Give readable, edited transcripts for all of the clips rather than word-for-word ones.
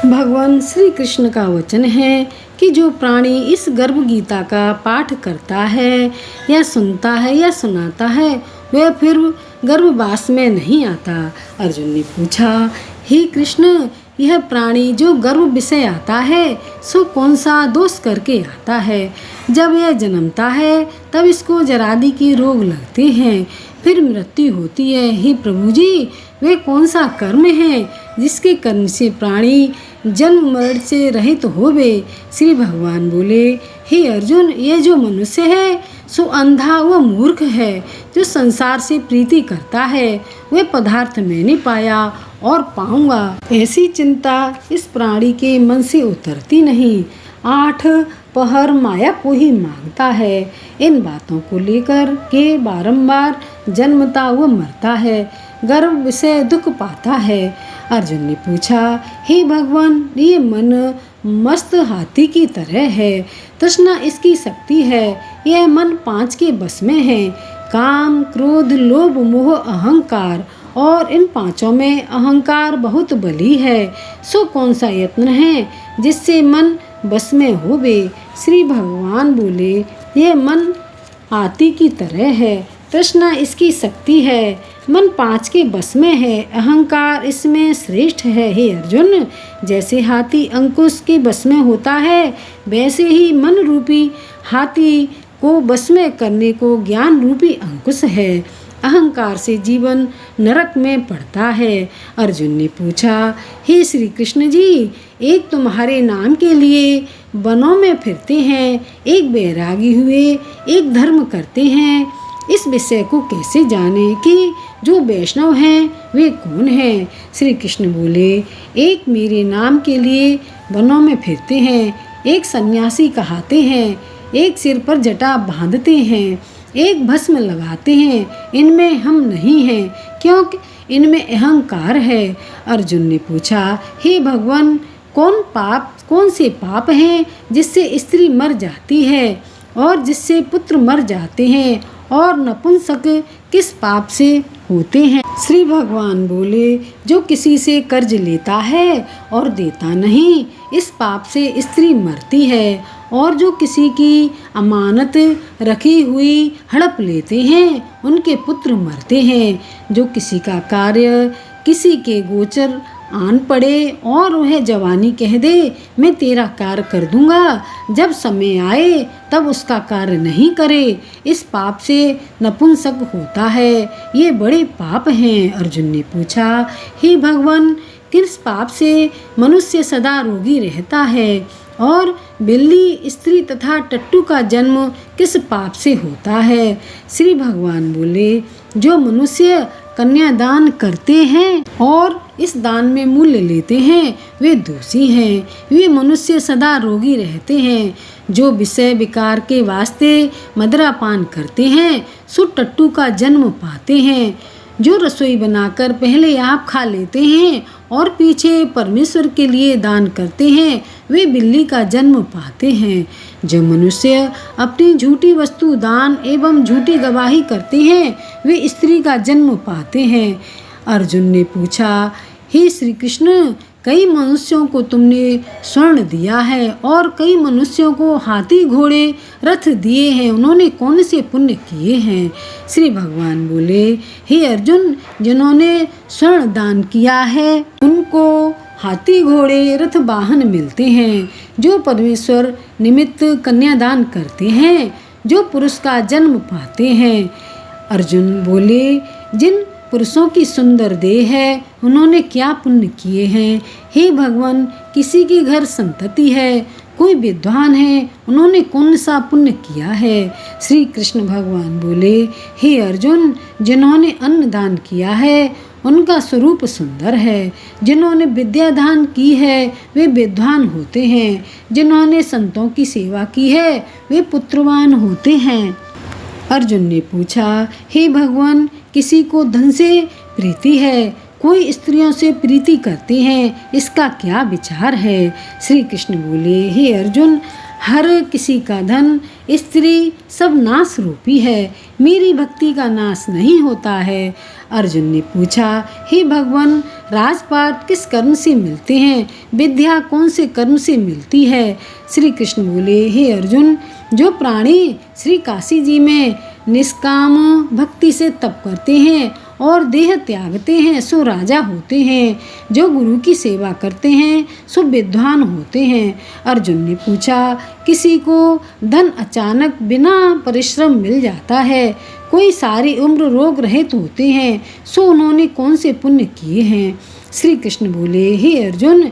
भगवान श्री कृष्ण का वचन है कि जो प्राणी इस गर्भ गीता का पाठ करता है या सुनता है या सुनाता है वह फिर गर्भवास में नहीं आता। अर्जुन ने पूछा, हे कृष्ण, यह प्राणी जो गर्भ विषय आता है सो कौन सा दोष करके आता है? जब यह जन्मता है तब इसको जरादि के रोग लगते हैं, फिर मृत्यु होती है। हे प्रभु जी, वे कौन सा कर्म है जिसके कर्म से प्राणी जन्म मरण से रहित होवे? श्री भगवान बोले, हे अर्जुन, ये जो मनुष्य है सो अंधा व मूर्ख है। जो संसार से प्रीति करता है वह पदार्थ मैंने पाया और पाऊंगा, ऐसी चिंता इस प्राणी के मन से उतरती नहीं। 8 पहर माया को ही मांगता है। इन बातों को लेकर के बारंबार जन्मता व मरता है, गर्भ विषय दुख पाता है। अर्जुन ने पूछा, हे भगवान, ये मन मस्त हाथी की तरह है, तृष्णा इसकी शक्ति है। यह मन 5 के बस में है, काम, क्रोध, लोभ, मोह, अहंकार, और इन 5 में अहंकार बहुत बली है। सो कौन सा यत्न है जिससे मन बस में होवे? श्री भगवान बोले, यह मन हाथी की तरह है, तृष्णा इसकी शक्ति है, मन 5 के बस में है, अहंकार इसमें श्रेष्ठ है। हे अर्जुन, जैसे हाथी अंकुश के बस में होता है वैसे ही मन रूपी हाथी को बस में करने को ज्ञान रूपी अंकुश है। अहंकार से जीवन नरक में पड़ता है। अर्जुन ने पूछा, हे श्री कृष्ण जी, एक तुम्हारे नाम के लिए वनों में फिरते हैं, एक बैरागी हुए एक धर्म करते हैं। इस विषय को कैसे जाने कि जो वैष्णव हैं वे कौन हैं? श्री कृष्ण बोले, एक मेरे नाम के लिए वनों में फिरते हैं, एक सन्यासी कहाते हैं, एक सिर पर जटा बांधते हैं, एक भस्म लगाते हैं। इनमें हम नहीं हैं क्योंकि इनमें अहंकार है। अर्जुन ने पूछा, हे भगवान, कौन से पाप हैं जिससे स्त्री मर जाती है और जिससे पुत्र मर जाते हैं, और नपुंसक किस पाप से होते हैं? श्री भगवान बोले, जो किसी से कर्ज लेता है और देता नहीं, इस पाप से स्त्री मरती है, और जो किसी की अमानत रखी हुई हड़प लेते हैं उनके पुत्र मरते हैं। जो किसी का कार्य किसी के गोचर आन पड़े और वह जवानी कह दे, मैं तेरा कार्य कर दूंगा, जब समय आए तब उसका कार्य नहीं करे, इस पाप से नपुंसक होता है। ये बड़े पाप हैं। अर्जुन ने पूछा, हे भगवान, किस पाप से मनुष्य सदा रोगी रहता है, और बिल्ली, स्त्री तथा टट्टू का जन्म किस पाप से होता है? श्री भगवान बोले, जो मनुष्य कन्यादान करते हैं और इस दान में मूल्य लेते हैं वे दोषी हैं। वे मनुष्य सदा रोगी रहते हैं। जो विषय विकार के वास्ते मदिरापान करते हैं सो टट्टू का जन्म पाते हैं। जो रसोई बनाकर पहले आप खा लेते हैं और पीछे परमेश्वर के लिए दान करते हैं वे बिल्ली का जन्म पाते हैं। जो मनुष्य अपनी झूठी वस्तु दान एवं झूठी गवाही करते हैं वे स्त्री का जन्म पाते हैं। अर्जुन ने पूछा, हे श्री कृष्ण, कई मनुष्यों को तुमने स्वर्ण दिया है और कई मनुष्यों को हाथी घोड़े रथ दिए हैं, उन्होंने कौन से पुण्य किए हैं? श्री भगवान बोले, हे अर्जुन, जिन्होंने स्वर्ण दान किया है उनको हाथी घोड़े रथ वाहन मिलते हैं। जो परमेश्वर निमित्त कन्यादान करते हैं जो पुरुष का जन्म पाते हैं। अर्जुन बोले, जिन पुरुषों की सुंदर देह है उन्होंने क्या पुण्य किए हैं? हे भगवान, किसी के घर संतति है, कोई विद्वान है, उन्होंने कौन सा पुण्य किया है? श्री कृष्ण भगवान बोले, हे अर्जुन, जिन्होंने अन्न दान किया है उनका स्वरूप सुंदर है। जिन्होंने विद्या दान की है वे विद्वान होते हैं। जिन्होंने संतों की सेवा की है वे पुत्रवान होते हैं। अर्जुन ने पूछा, हे भगवान, किसी को धन से प्रीति है, कोई स्त्रियों से प्रीति करते हैं, इसका क्या विचार है? श्री कृष्ण बोले, हे अर्जुन, हर किसी का धन, स्त्री सब नाश रूपी है, मेरी भक्ति का नाश नहीं होता है। अर्जुन ने पूछा, हे भगवान, राजपाट किस कर्म से मिलते हैं, विद्या कौन से कर्म से मिलती है? श्री कृष्ण बोले, हे अर्जुन, जो प्राणी श्री काशी जी में निष्काम भक्ति से तप करते हैं और देह त्यागते हैं सो राजा होते हैं, जो गुरु की सेवा करते हैं सो विद्वान होते हैं। अर्जुन ने पूछा, किसी को धन अचानक बिना परिश्रम मिल जाता है, कोई सारी उम्र रोग रहित होते हैं, सो उन्होंने कौन से पुण्य किए हैं? श्री कृष्ण बोले, हे अर्जुन,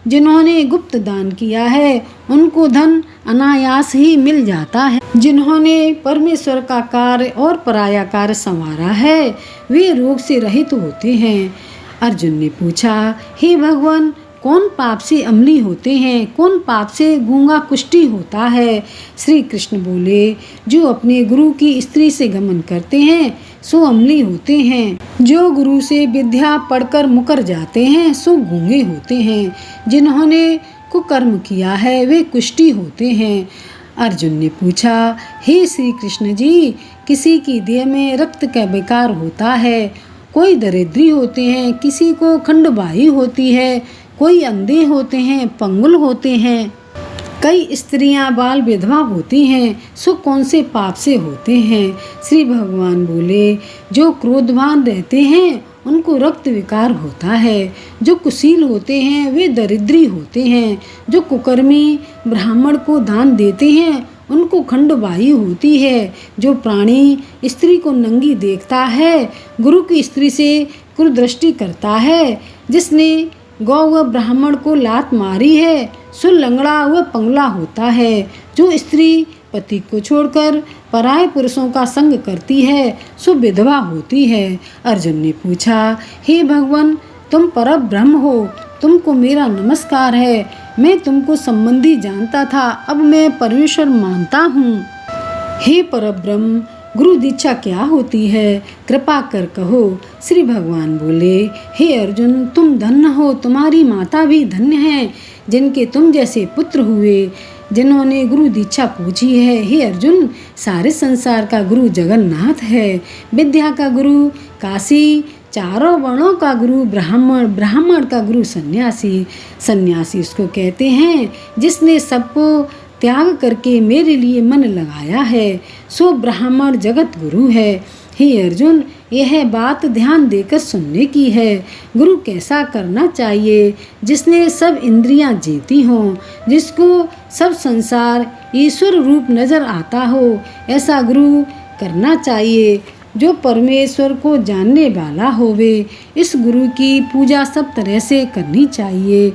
जिन्होंने गुप्त दान किया है उनको धन अनायास ही मिल जाता है। जिन्होंने परमेश्वर का कार्य और पराया कार्य संवारा है वे रोग से रहित होते हैं। अर्जुन ने पूछा, हे भगवान, कौन पाप से अमली होते हैं, कौन पाप से गूंगा कुष्ठी होता है? श्री कृष्ण बोले, जो अपने गुरु की स्त्री से गमन करते हैं सो अमली होते हैं, जो गुरु से विद्या पढ़कर मुकर जाते हैं सो गूंगे होते हैं, जिन्होंने कुकर्म किया है वे कुष्ठी होते हैं। अर्जुन ने पूछा, हे श्री कृष्ण जी, किसी की देह में रक्त का विकार होता है, कोई दरिद्री होते हैं, किसी को खंडबाही होती है, कोई अंधे होते हैं, पंगुल होते हैं, कई स्त्रियां बाल विधवा होती हैं, सो कौन से पाप से होते हैं? श्री भगवान बोले, जो क्रोधवान रहते हैं उनको रक्त विकार होता है, जो कुशील होते हैं वे दरिद्री होते हैं, जो कुकर्मी ब्राह्मण को दान देते हैं उनको खंडबाही होती है, जो प्राणी स्त्री को नंगी देखता है, गुरु की स्त्री से कुदृष्टि करता है, जिसने गौ व ब्राह्मण को लात मारी है सो लंगड़ा व पंगला होता है, जो स्त्री पति को छोड़कर पराये पुरुषों का संग करती है सो विधवा होती है। अर्जुन ने पूछा, हे भगवान, तुम पर ब्रह्म हो, तुमको मेरा नमस्कार है। मैं तुमको संबंधी जानता था, अब मैं परमेश्वर मानता हूँ। हे परब्रह्म, गुरु दीक्षा क्या होती है, कृपा कर कहो। श्री भगवान बोले, हे अर्जुन, तुम धन्य हो, तुम्हारी माता भी धन्य है, जिनके तुम जैसे पुत्र हुए, जिन्होंने गुरु दीक्षा पूछी है। हे अर्जुन, सारे संसार का गुरु जगन्नाथ है, विद्या का गुरु काशी, चारों वर्णों का गुरु ब्राह्मण, ब्राह्मण का गुरु सन्यासी, सन्यासी उसको कहते हैं जिसने सबको त्याग करके मेरे लिए मन लगाया है, सो ब्राह्मण जगत गुरु है। हे अर्जुन, यह बात ध्यान देकर सुनने की है। गुरु कैसा करना चाहिए? जिसने सब इंद्रियां जीती हों, जिसको सब संसार ईश्वर रूप नजर आता हो, ऐसा गुरु करना चाहिए। जो परमेश्वर को जानने वाला होवे, इस गुरु की पूजा सब तरह से करनी चाहिए।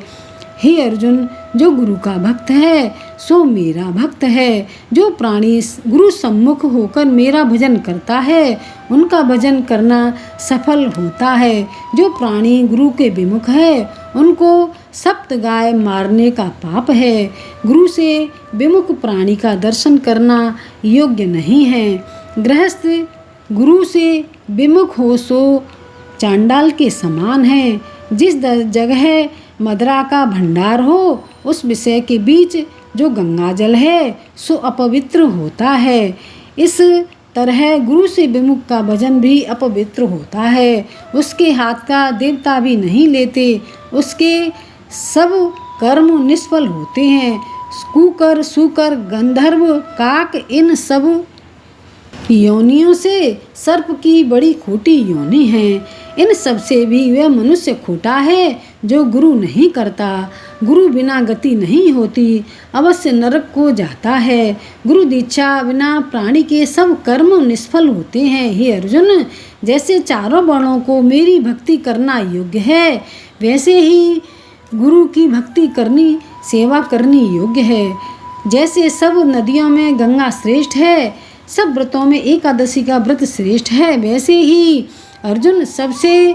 हे अर्जुन, जो गुरु का भक्त है सो मेरा भक्त है। जो प्राणी गुरु सम्मुख होकर मेरा भजन करता है उनका भजन करना सफल होता है। जो प्राणी गुरु के विमुख है उनको सप्त गाय मारने का पाप है। गुरु से विमुख प्राणी का दर्शन करना योग्य नहीं है। गृहस्थ गुरु से विमुख हो सो चांडाल के समान है। जिस जगह मदरा का भंडार हो उस विषय के बीच जो गंगा जल है सो अपवित्र होता है। इस तरह गुरु से विमुख का भजन भी अपवित्र होता है। उसके हाथ का देवता भी नहीं लेते, उसके सब कर्म निष्फल होते हैं। कुकर, सूकर, गंधर्व, काक, इन सब योनियों से सर्प की बड़ी खोटी योनि है। इन सब से भी वह मनुष्य खोटा है जो गुरु नहीं करता। गुरु बिना गति नहीं होती, अवश्य नरक को जाता है। गुरु दीक्षा बिना प्राणी के सब कर्म निष्फल होते हैं। हे अर्जुन, जैसे चारों वर्णों को मेरी भक्ति करना योग्य है, वैसे ही गुरु की भक्ति करनी, सेवा करनी योग्य है। जैसे सब नदियों में गंगा श्रेष्ठ है, सब व्रतों में एकादशी का व्रत श्रेष्ठ है, वैसे ही अर्जुन सबसे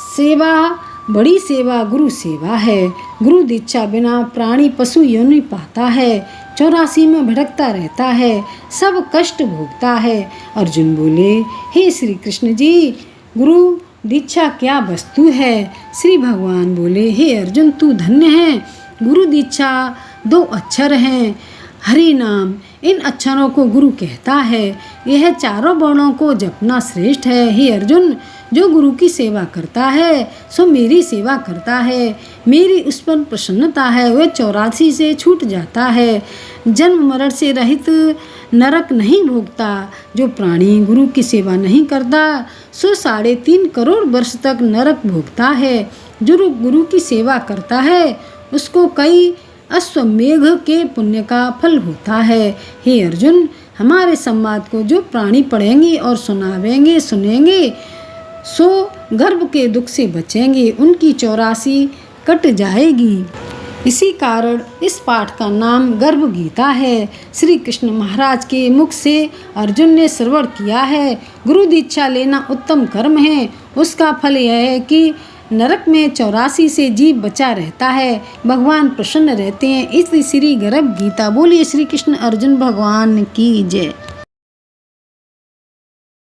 सेवा, बड़ी सेवा गुरु सेवा है। गुरु दीक्षा बिना प्राणी पशु योनि पाता है, 84 में भटकता रहता है, सब कष्ट भोगता है। अर्जुन बोले, हे श्री कृष्ण जी, गुरु दीक्षा क्या वस्तु है? श्री भगवान बोले, हे अर्जुन, तू धन्य है। गुरु दीक्षा 2 अक्षर हैं, हरि नाम, इन अक्षरों को गुरु कहता है। यह चारों वर्णों को जपना श्रेष्ठ है। हे अर्जुन, जो गुरु की सेवा करता है सो मेरी सेवा करता है। मेरी उस पर प्रसन्नता है, वह 84 से छूट जाता है। जन्म मरण से रहित नरक नहीं भोगता। जो प्राणी गुरु की सेवा नहीं करता सो 3.5 करोड़ वर्ष तक नरक भोगता है। जो गुरु की सेवा करता है उसको कई अश्वमेघ के पुण्य का फल होता है। हे अर्जुन, हमारे संवाद को जो प्राणी पढ़ेंगे और सुनेंगे सो गर्भ के दुख से बचेंगे, उनकी 84 कट जाएगी। इसी कारण इस पाठ का नाम गर्भ गीता है। श्री कृष्ण महाराज के मुख से अर्जुन ने श्रवण किया है। गुरु दीक्षा लेना उत्तम कर्म है। उसका फल यह है कि नरक में 84 से जीव बचा रहता है, भगवान प्रसन्न रहते हैं। इस श्री गर्भ गीता। बोलिए श्री कृष्ण अर्जुन भगवान की जय।